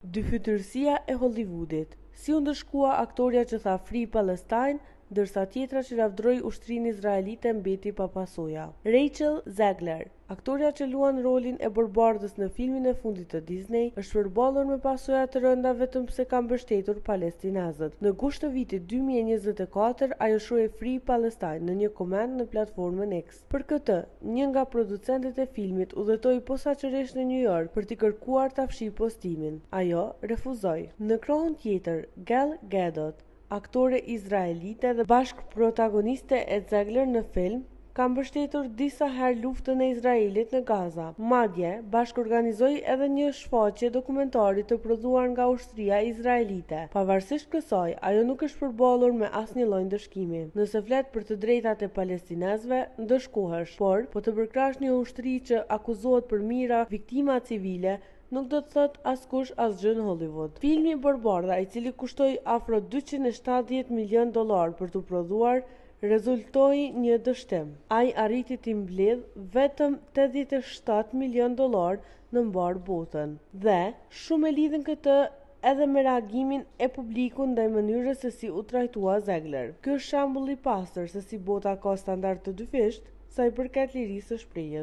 Dyfytërsia e Hollywoodit. Si u ndëshkua aktoria që tha Free Palestine, ndërsa tjetra që lavdroi ushtrinë izraelite mbeti pa pasoja. Rachel Zegler, aktoria që luan rolin e Borbardhës në filmin e fundit të Disney, është përballur me pasoja të rënda vetëm pse ka mbështetur palestinezët. Në gusht të vitit 2024, ajo shroi Free Palestine në një koment në platformën X. Për këtë, një nga producentët e filmit udhëtoi posaçërisht në New York për t'i kërkuar ta fshijë postimin. Ajo refuzoi. Në krahun tjetër, Gal Gadot, aktore izraelite dhe bashkëprotagoniste e Zegler në film, ka mbështetur disa herë luftën e Izraelit në Gaza. Madje, bashkëorganizoi edhe një shfaqje dokumentari të prodhuar nga ushtria izraelite. Pavarësisht kësaj, ajo nuk është përballur me asnjë lloj ndëshkimi. Nëse flet për të drejtat e palestinezëve, ndëshkohesh, por po të përkrash një ushtri që akuzohet për mira viktima civile, nuk do të thot askush asgjë në Hollywood. Filmi Borbardha, i cili kushtoi afro $270 milion për të prodhuar, rezultoi një dështim. Ai arriti t'i mbledh vetëm $87 milion në mbar botën. Dhe shumë e lidhin këtë edhe me reagimin e publikut ndaj mënyrës se si u trajtua Zegler. Ky është shembull i pastër se si bota ka standard të dyfisht sa i përket lirisë së shprehjes.